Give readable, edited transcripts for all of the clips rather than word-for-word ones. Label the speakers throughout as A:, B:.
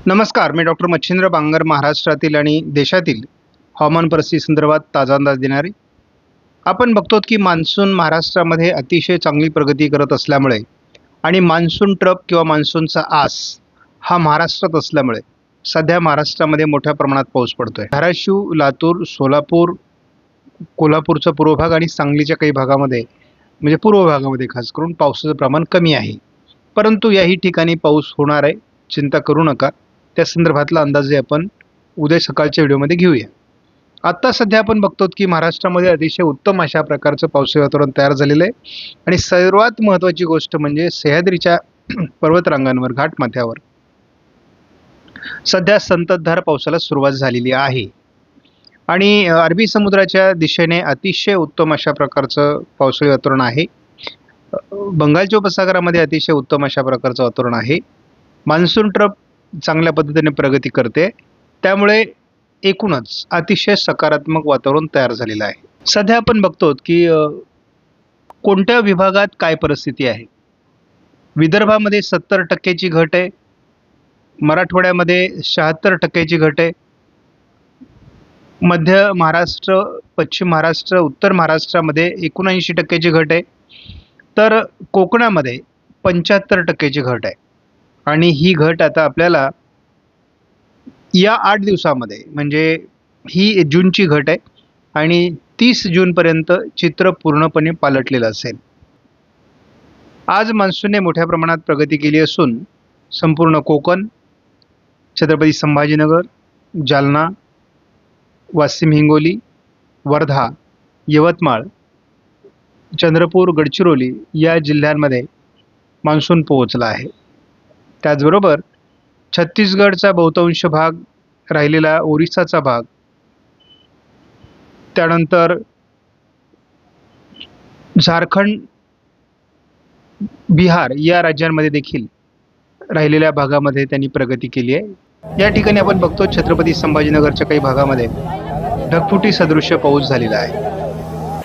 A: नमस्कार, मी डॉक्टर मच्छिंद्र बांगर, महाराष्ट्रातील आणि देशातील हवामान परिस्थिती संदर्भात ताजा अंदाज देणारे. आपण बघतो की मान्सून महाराष्ट्रामध्ये अतिशय चांगली प्रगती करत असल्यामुळे आणि मान्सून ट्रप किंवा मान्सूनचा आस हा महाराष्ट्रात असल्यामुळे सध्या महाराष्ट्रामध्ये मोठ्या प्रमाणात पाऊस पडतोय. धाराशिव, लातूर, सोलापूर, कोल्हापूरचा पूर्व भाग आणि सांगलीच्या काही भागामध्ये म्हणजे पूर्व भागामध्ये खास करून पावसाचं प्रमाण कमी आहे. परंतु याही ठिकाणी पाऊस होणार आहे, चिंता करू नका. त्या संदर्भातला अंदाज आपण उद्या सकाळच्या व्हिडिओमध्ये घेऊया. आत्ता सध्या आपण बघतो की महाराष्ट्रामध्ये अतिशय उत्तम अशा प्रकारचं पावसाळी वातावरण तयार झालेलं आहे आणि सर्वात महत्त्वाची गोष्ट म्हणजे सह्याद्रीच्या पर्वतरांगांवर, घाटमाथ्यावर सध्या संततधार पावसाला सुरुवात झालेली आहे आणि अरबी समुद्राच्या दिशेने अतिशय उत्तम अशा प्रकारचं पावसाळी वातावरण आहे. बंगालच्या उपसागरामध्ये अतिशय उत्तम अशा प्रकारचं वातावरण आहे. मान्सून ट्रप चांगल्या पद्धतीने प्रगती करते, त्यामुळे एकूणच अतिशय सकारात्मक वातावरण तयार झालेलं आहे. सध्या आपण बघतो की कोणत्या विभागात काय परिस्थिती आहे. विदर्भामध्ये 70% घट आहे, मराठवाड्यामध्ये 76% घट आहे, मध्य महाराष्ट्र, पश्चिम महाराष्ट्र, उत्तर महाराष्ट्रामध्ये 79% घट आहे, तर कोकणामध्ये 75% घट आहे. आणि ही घट आता आपल्याला या 8 दिवसामध्ये म्हणजे ही जूनची घट आहे आणि 30 जूनपर्यंत चित्र पूर्णपणे पालटलेलं असेल. आज मान्सूनने मोठ्या प्रमाणात प्रगती केली असून संपूर्ण कोकण, छत्रपती संभाजीनगर, जालना, वाशिम, हिंगोली, वर्धा, यवतमाळ, चंद्रपूर, गडचिरोली या जिल्ह्यांमध्ये मान्सून पोहोचला आहे. त्याचबरोबर छत्तीसगडचा बहुतांश भाग, राहिलेला ओरिसाचा भाग, त्यानंतर झारखंड, बिहार या राज्यांमध्ये देखील राहिलेल्या भागामध्ये त्यांनी प्रगती केली आहे. या ठिकाणी आपण बघतो छत्रपती संभाजीनगरच्या काही भागामध्ये ढगफुटी सदृश्य पाऊस झालेला आहे.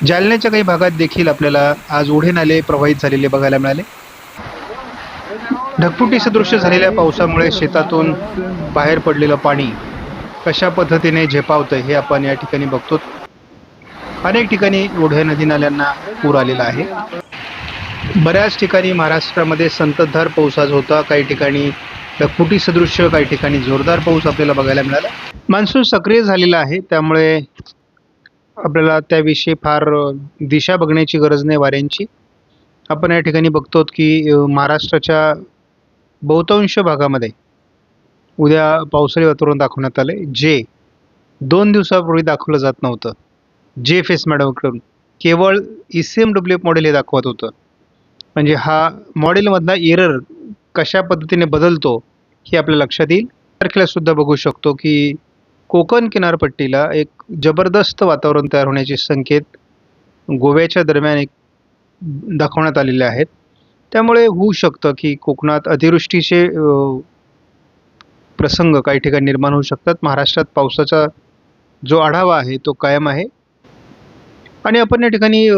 A: जालन्याच्या काही भागात देखील आपल्याला आज ओढे नाले प्रवाहित झालेले बघायला मिळाले. ढगफुटी सदृश्य झालेल्या पावसामुळे शेतातून बाहेर पडलेलं पाणी कशा पद्धतीने झेपावतं हे आपण या ठिकाणी बघतो. अनेक ठिकाणी ओढ्या, नदी नाल्यांना पूर आलेला आहे. बऱ्याच ठिकाणी महाराष्ट्रामध्ये संततधार पाऊस आज होता. काही ठिकाणी ढगफुटी सदृश्य, काही ठिकाणी जोरदार पाऊस आपल्याला बघायला मिळाला. मान्सून सक्रिय झालेला आहे, त्यामुळे आपल्याला त्याविषयी फार दिशा बघण्याची गरज नाही वाऱ्यांची. आपण या ठिकाणी बघतो की महाराष्ट्राच्या बहुतांश भागामध्ये उद्या पावसाळी वातावरण दाखवण्यात आले, जे 2 दिवसापूर्वी दाखवलं जात नव्हतं. JFS मॅडमकडून केवळ ECMWF मॉडेल हे दाखवत होतं. म्हणजे हा मॉडेलमधला एरर कशा पद्धतीने बदलतो हे आपल्या लक्षात येईल. तारखेला सुद्धा बघू शकतो की कोकण किनारपट्टीला एक जबरदस्त वातावरण तयार होण्याचे संकेत गोव्याच्या दरम्यान एक दाखवण्यात आलेले आहेत. त्यामुळे होऊ शकतं की कोकणात अतिवृष्टीचे प्रसंग काही ठिकाणी निर्माण होऊ शकतात. महाराष्ट्रात पावसाचा जो आढावा आहे तो कायम आहे आणि आपण या ठिकाणी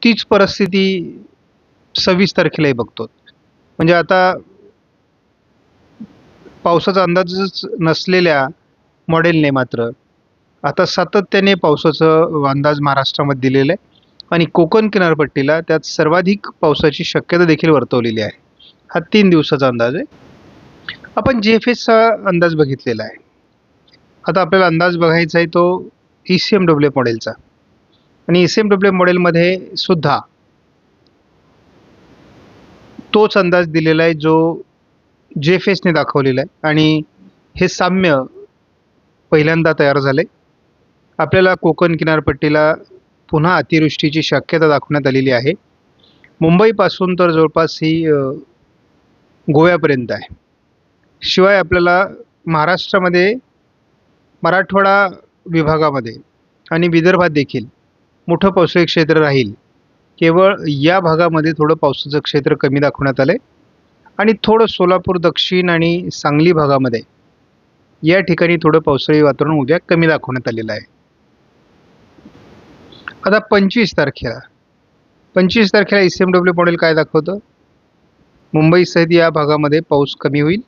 A: तीच परिस्थिती 26 तारखेलाही बघतो. म्हणजे आता पावसाचा अंदाजच नसलेल्या मॉडेलने मात्र आता सातत्याने पावसाचं अंदाज महाराष्ट्रामध्ये दिलेला आहे आणि कोकण किनारपट्टीला त्यात सर्वाधिक पावसाची शक्यता देखील वर्तवलेली आहे. हा 3 दिवसाचा अंदाज आहे. आपण JFSचा अंदाज बघितलेला आहे. आता आपल्याला अंदाज बघायचा आहे तो ECMWF मॉडेलचा आणि ECMWF मॉडेलमध्ये सुद्धा तोच अंदाज दिलेला आहे जो JFSने दाखवलेला आहे आणि हे साम्य पहिल्यांदा तयार झाले. आपल्याला कोकण किनारपट्टीला पुन्हा अतिवृष्टीची शक्यता दाखवण्यात आलेली आहे. मुंबईपासून तर जवळपास ही गोव्यापर्यंत आहे. शिवाय आपल्याला महाराष्ट्रामध्ये मराठवाडा विभागामध्ये आणि विदर्भात देखील मोठं पावसाळी क्षेत्र राहील. केवळ या भागामध्ये थोडं पावसाचं क्षेत्र कमी दाखवण्यात आलं आहे आणि थोडं सोलापूर दक्षिण आणि सांगली भागामध्ये या ठिकाणी थोडं पावसाळी वातावरण उद्या कमी दाखवण्यात आलेलं आहे. आता 25 तारखेला 25 तारखेला ECMWF मॉडेल काय दाखवतं? मुंबईसहित या भागामध्ये पाऊस कमी होईल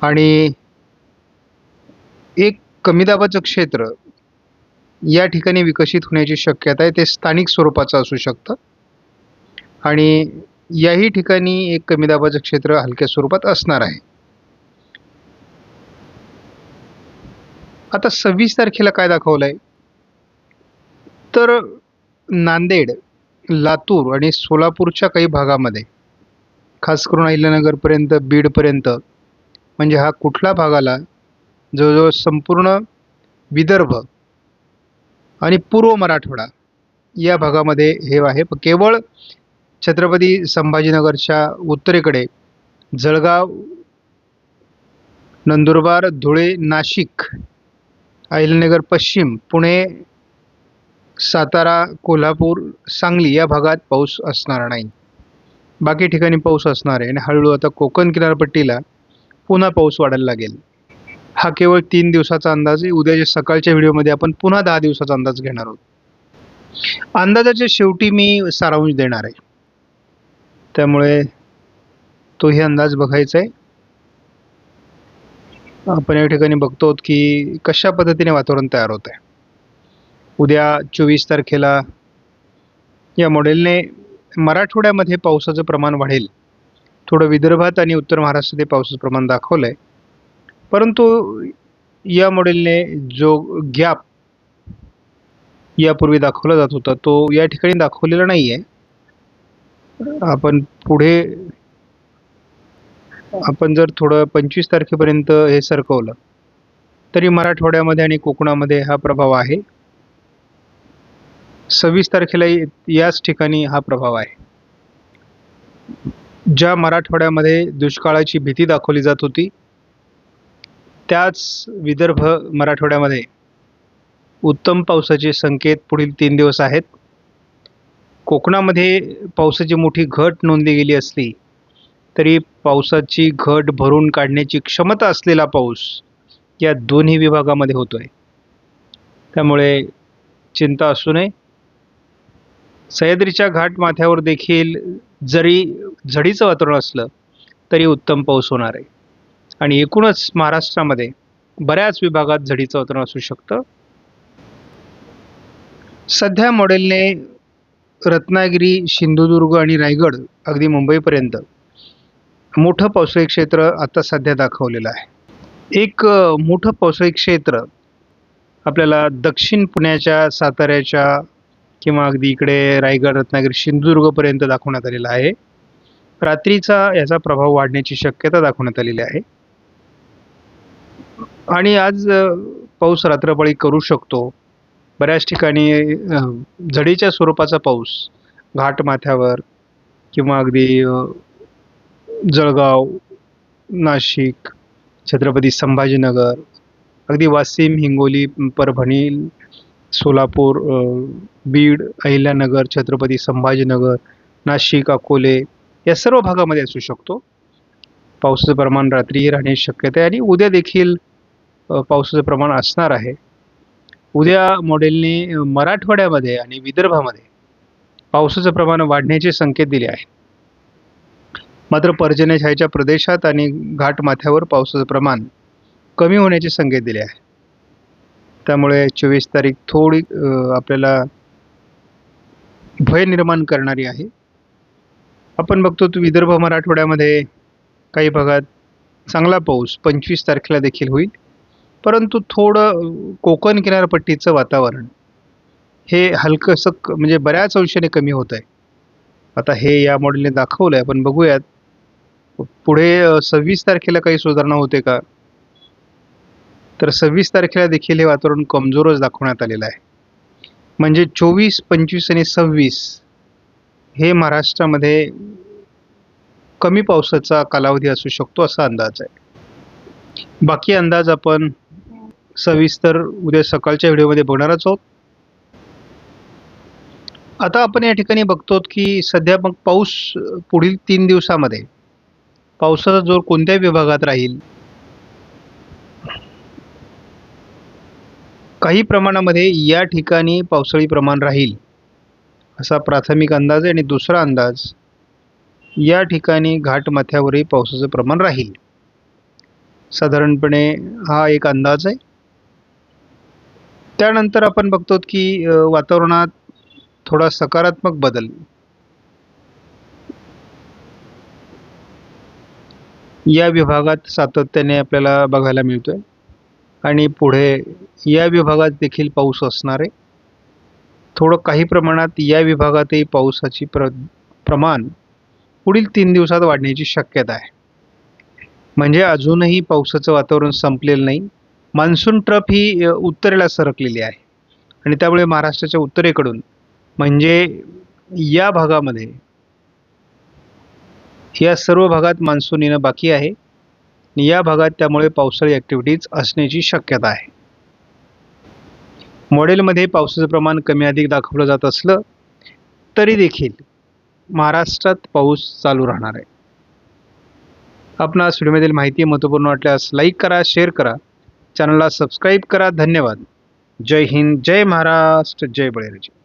A: आणि एक कमी दाबाचं क्षेत्र या ठिकाणी विकसित होण्याची शक्यता आहे. ते स्थानिक स्वरूपाचं असू शकतं आणि याही ठिकाणी एक कमी दाबाचं क्षेत्र हलक्या स्वरूपात असणार आहे. आता 26 तारखेला काय दाखवलंय, तर नांदेड, लातूर आणि सोलापूरच्या काही भागामध्ये, खास करून अहिल्यानगरपर्यंत, बीडपर्यंत, म्हणजे हा कुठला भाग आला, जवळजवळ संपूर्ण विदर्भ आणि पूर्व मराठवाडा या भागामध्ये हे आहे. केवळ छत्रपती संभाजीनगरच्या उत्तरेकडे जळगाव, नंदुरबार, धुळे, नाशिक, अहिल्यानगर पश्चिम, पुणे, सातारा, कोल्हापूर, सांगली या भागात पाऊस असणार नाही. बाकी ठिकाणी पाऊस असणार आहे आणि हळूहळू आता कोकण किनारपट्टीला पुन्हा पाऊस वाढायला लागेल. हा केवळ 3 दिवसाचा अंदाज आहे. उद्याच्या सकाळच्या व्हिडिओमध्ये आपण पुन्हा 10 दिवसाचा अंदाज घेणार आहोत. अंदाजाच्या शेवटी मी सारांश देणार आहे, त्यामुळे तोही अंदाज बघायचा आहे. आपण या ठिकाणी बघतो की कशा पद्धतीने वातावरण तयार होत आहे. उद्या 24 तारखेला या मॉडेलने मराठवाड्यामध्ये पावसाचं प्रमाण वाढेल. थोडं विदर्भात आणि उत्तर महाराष्ट्रात पावसाचं प्रमाण दाखवलं आहे, परंतु या मॉडेलने जो गॅप यापूर्वी दाखवला जात होता तो या ठिकाणी दाखवलेला नाही आहे. आपण जर थोडं 25 तारखेपर्यंत हे सरकवलं तरी मराठवाड्यामध्ये आणि कोकणामध्ये हा प्रभाव आहे. 26 तारखेला याच ठिकाणी हा प्रभाव आहे. ज्या मराठवाड्यामध्ये दुष्काळाची भीती दाखवली जात होती, त्याच विदर्भ मराठवाड्यामध्ये उत्तम पावसाचे संकेत पुढील 3 दिवस आहेत. कोकणामध्ये पावसाची मोठी घट नोंदली गेली असली तरी पावसाची घट भरून काढण्याची क्षमता असलेला पाऊस या दोन्ही विभागामध्ये होतोय, त्यामुळे चिंता असू नये. सह्याद्रीच्या घाट माथ्यावर देखील जरी झडीचं वातावरण असलं तरी उत्तम पाऊस होणार आहे आणि एकूणच महाराष्ट्रामध्ये बऱ्याच विभागात झडीचं वातावरण असू शकतं. सध्या मॉडेलने रत्नागिरी, सिंधुदुर्ग आणि रायगड अगदी मुंबईपर्यंत मोठं पावसाळी क्षेत्र आता सध्या दाखवलेलं आहे. एक मोठं पावसाळी क्षेत्र आपल्याला दक्षिण पुण्याच्या, साताऱ्याच्या किंवा अगदी इकडे रायगड, रत्नागिरी, सिंधुदुर्गपर्यंत दाखवण्यात आलेला आहे. रात्रीचा याचा प्रभाव वाढण्याची शक्यता दाखवण्यात आलेली आहे आणि आज पाऊस रात्रपाळी करू शकतो. बऱ्याच ठिकाणी झडीच्या स्वरूपाचा पाऊस घाटमाथ्यावर किंवा अगदी जळगाव, नाशिक, छत्रपती संभाजीनगर, अगदी वाशिम, हिंगोली, परभणी, सोलापूर, बीड, अहिल्यानगर, छत्रपती संभाजीनगर, नाशिक, अकोले या सर्व भागामध्ये असू शकतो. पावसाचं प्रमाण रात्रीही राहण्याची शक्यता आहे आणि उद्या देखील पावसाचं प्रमाण असणार आहे. उद्या मॉडेलने मराठवाड्यामध्ये आणि विदर्भामध्ये पावसाचं प्रमाण वाढण्याचे संकेत दिले आहेत. मात्र पर्जन्यछायेच्या प्रदेशात आणि घाटमाथ्यावर पावसाचं प्रमाण कमी होण्याचे संकेत दिले आहेत. त्यामुळे 24 तारीख थोडी आपल्याला भय निर्माण करणारी आहे. आपण बघतो तो विदर्भ मराठवाड्यामध्ये काही भागात चांगला पाऊस 25 तारखेला देखील होईल, परंतु थोडं कोकण किनारपट्टीचं वातावरण हे हलकंसं म्हणजे बऱ्याच अंशाने कमी होत आहे. आता हे या मॉडेलने दाखवलं आहे, आपण बघूयात पुढे 26 तारखेला काही सुधारणा होते का. तर 26 तारखेला देखील हे वातावरण कमजोरच दाखवण्यात आलेलं आहे. म्हणजे 24, 25 आणि 26 हे महाराष्ट्रामध्ये कमी पावसाचा कालावधी असू शकतो असा अंदाज आहे. बाकी अंदाज आपण सविस्तर उद्या सकाळच्या व्हिडिओमध्ये बघणारच आहोत. आता आपण या ठिकाणी बघतो की सध्या मग पाऊस पुढील 3 दिवसामध्ये पावसाचा जोर कोणत्या विभागात राहील. काही प्रमाणामध्ये या ठिकाणी पावसाळी प्रमाण राहील असा प्राथमिक अंदाज आहे आणि दुसरा अंदाज या ठिकाणी घाटमाथ्यावरही पावसाचं प्रमाण राहील. साधारणपणे हा एक अंदाज आहे. त्यानंतर आपण बघतो की वातावरणात थोडा सकारात्मक बदल या विभागात सातत्याने आपल्याला बघायला मिळतोय आणि पुढे या विभागात देखील पाऊस असणार आहे. थोडं काही प्रमाणात या विभागातही पावसाची प्रमाण पुढील 3 दिवसात वाढण्याची शक्यता आहे. म्हणजे अजूनही पावसाचं वातावरण संपलेलं नाही. मान्सून ट्रफ ही उत्तरेला सरकलेली आहे आणि त्यामुळे महाराष्ट्राच्या उत्तरेकडून म्हणजे या भागामध्ये या सर्व भागात मान्सून येणं बाकी आहे. या भागात त्यामुळे पावसाळी ॲक्टिव्हिटीज असण्याची शक्यता आहे. मॉडेलमध्ये पावसाचं प्रमाण कमी अधिक दाखवलं जात असलं तरी देखील महाराष्ट्रात पाऊस चालू राहणार आहे. आपणास व्हिडिओमधील माहिती महत्त्वपूर्ण वाटल्यास लाईक करा, शेअर करा, चॅनलला सबस्क्राईब करा. धन्यवाद. जय हिंद, जय महाराष्ट्र, जय बळीराजा.